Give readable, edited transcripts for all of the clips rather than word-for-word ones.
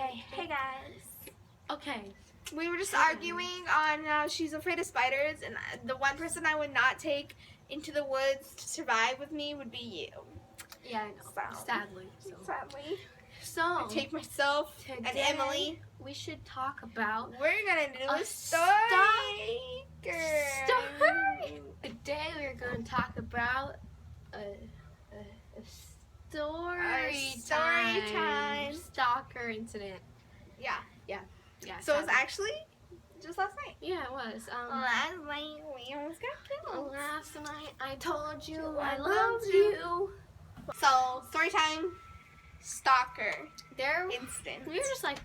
Hey guys. Okay. We were just arguing on she's afraid of spiders, and the one person I would not take into the woods to survive with me would be you. Yeah, I know. So, Sadly. Sadly. So I take myself and Emily. We should talk about We're gonna do a story. Story. Today we're gonna talk about a story time stalker incident. Yeah. So sadly. it was actually just last night. Yeah, it was. Last night we almost got killed. Last night I told you I loved you. So story time, stalker There incident. we were just like,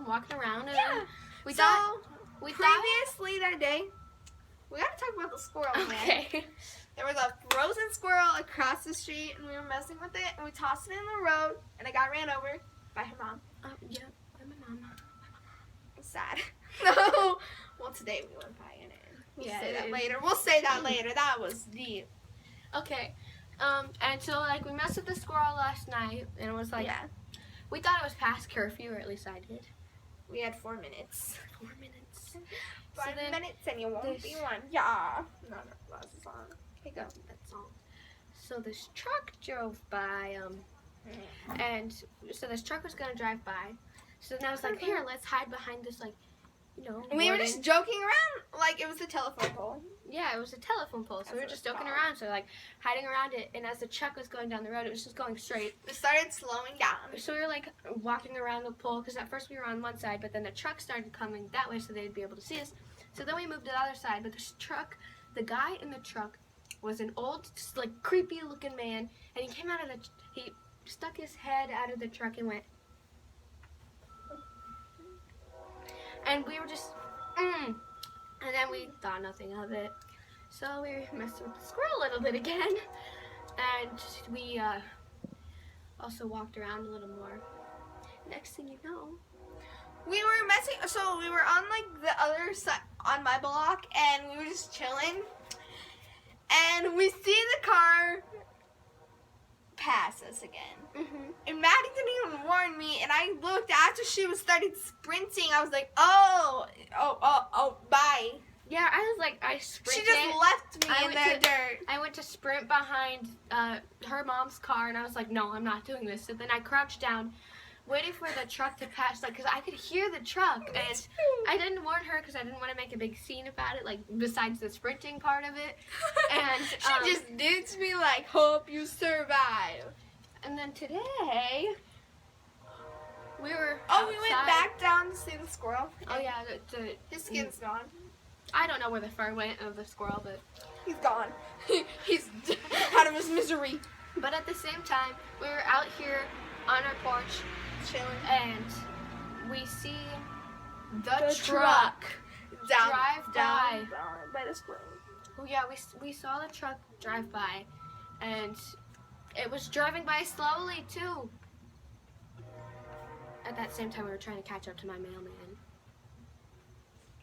walking around and Yeah. we So thought previously that day, we gotta talk about the squirrel. okay. There was a frozen squirrel across the street, and we were messing with it, and we tossed it in the road, and it got ran over by her mom. Yeah, by my mom. It was sad. No. Well, today we went by in it. We'll say that later. We'll say that later. That was deep. Okay. And so like we messed with the squirrel last night, and it was like we thought it was past curfew, or at least I did. We had 4 minutes. 4 minutes. 5 minutes, and you won't be one. Yeah. No, that's the song. Okay, go. That's all. So this truck drove by, and so this truck was gonna drive by. So then I was like, here, let's hide behind this, like, And we were just joking around like it was a telephone pole. Yeah, it was a telephone pole, so we were just joking around, so like hiding around it. And as the truck was going down the road, it was just going straight. It started slowing down. So we were like walking around the pole, because at first we were on one side, but then the truck started coming that way, so they'd be able to see us. So then we moved to the other side, but this truck, the guy in the truck was an old, just like creepy looking man, and he came out of he stuck his head out of the truck and went, and we were just, and then we thought nothing of it. So we messed with the squirrel a little bit again, and we also walked around a little more. Next thing you know, we were messing, so we were on like the other side, on my block, and we were just chilling, and we see the car pass us again. And Maddie didn't even warn me, and I looked after she was started sprinting. I was like, oh, bye. yeah, I was like, I sprinted. She just left me in the dirt. I went to sprint behind her mom's car, and I was like, no, I'm not doing this. So then I crouched down, waiting for the truck to pass, like, because I could hear the truck, and I didn't warn her because I didn't want to make a big scene about it, like, besides the sprinting part of it. And she just ditched me like, hope you survive. And then today, we were we went back down to see the squirrel. Oh yeah, his skin's gone. I don't know where the fur went of the squirrel, but he's gone. He's out of his misery. But at the same time, we were out here on our porch, chilling, and we see the truck drive by the squirrel. Oh yeah, we saw the truck drive by, and it was driving by slowly too. At that same time, we were trying to catch up to my mailman.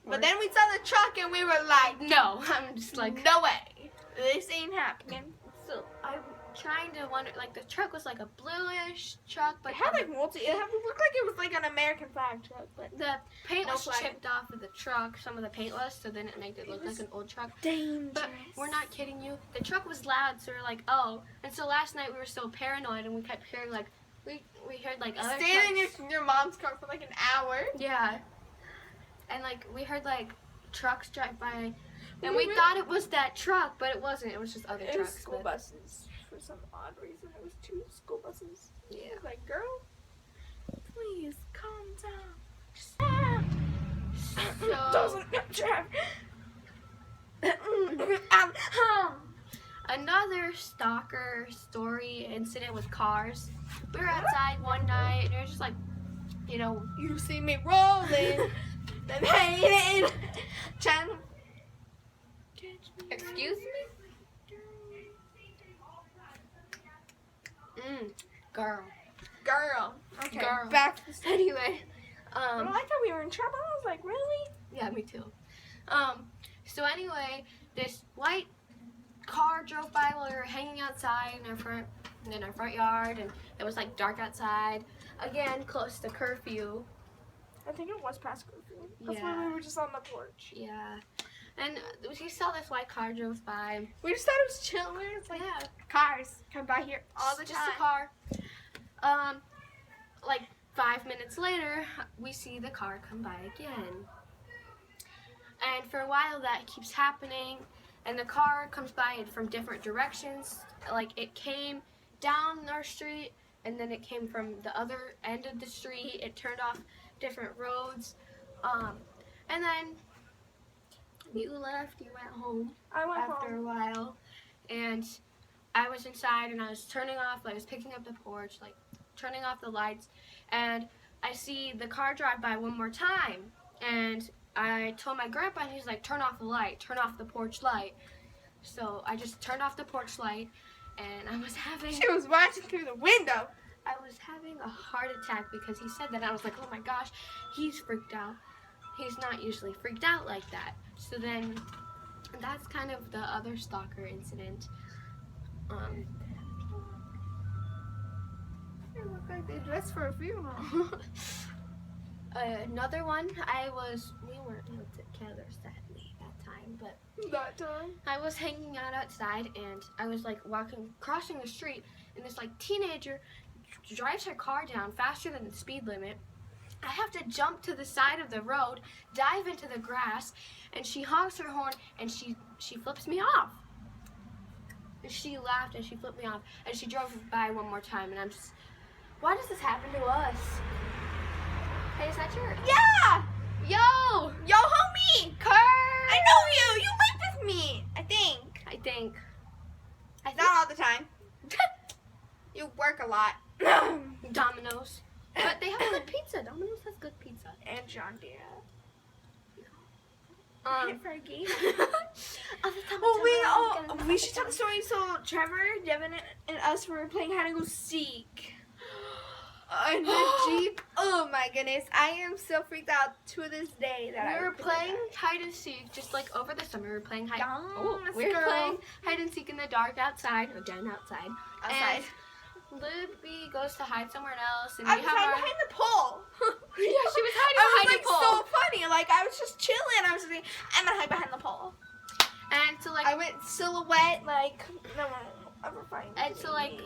But then we saw the truck, and we were like, no. I'm just like, no way. This ain't happening. So I'm trying to wonder, like, the truck was like a bluish truck, but it had like it looked like it was like an American flag truck, but the paint was chipped off of the truck. Some of the paint was, so then it made it look like an old truck. Dangerous. But we're not kidding you. The truck was loud, so we're like, oh. And so last night we were so paranoid, and we kept hearing like we heard like other stayed in your mom's car for like an hour. Yeah. And like we heard like trucks drive by, and we thought it was that truck, but it wasn't. It was just other trucks. It was school buses. For some odd reason, it was 2 school buses. Yeah. I was like, girl, please calm down. So doesn't drive. Another stalker story incident with cars. We were outside one night, and it was just like, you see me rolling, then hating, trying to excuse me? Girl. Okay. Girl. Back to the Anyway. I thought we were in trouble. I was like, really? Yeah, me too. So anyway, this white car drove by while we were hanging outside in our front yard, and it was like dark outside. Again, close to curfew. I think it was past curfew. That's Yeah. why we were just on the porch. Yeah. And we saw this white car drove by. We just thought it was chill. It's like Yeah. cars come by here all the Just time. a car. Like 5 minutes later, we see the car come by again. And for a while that keeps happening, and the car comes by from different directions. Like it came down our street, and then it came from the other end of the street. It turned off different roads. And then you left, you went home I went after home. a while, and I was inside and I was picking up the porch, like turning off the lights, and I see the car drive by one more time, and I told my grandpa, and he's like, turn off the light, turn off the porch light. So I just turned off the porch light, and I was having She was watching through the window. a heart attack because he said that. I was like, oh my gosh, he's freaked out. He's not usually freaked out like that. So then that's kind of the other stalker incident. They look like they dressed for a funeral. Another one, we weren't together sadly that time, but That time. I was hanging out outside and I was like crossing the street, and this like teenager drives her car down faster than the speed limit. I have to jump to the side of the road, dive into the grass, and she honks her horn and she flips me off. And she laughed and she flipped me off, and she drove by one more time, and I'm just, why does this happen to us? Hey, is that your? Yeah! Yo! Yo, homie! Kurt! I know you! You lived with me, I think. I think. Not all the time. You work a lot. Domino's. But they have good pizza. Domino's has good pizza. And John Deere. Fergie. We should tell the story. So Trevor, Devin, and us were playing hide and go seek. In the Jeep. Oh my goodness. I am so freaked out to this day that We I were would do playing that. hide and seek just like over the summer. We were playing hide. Yes, we were girl. playing hide and seek in the dark outside, or down outside. Outside. And Libby goes to hide somewhere else, and I we was have hiding our. behind the pole. Yeah, she was hiding I was behind like the pole. so funny. Like I was just chilling. I was like, I'm gonna hide behind the pole. And so like I went silhouette. Like no one will ever find me. And so like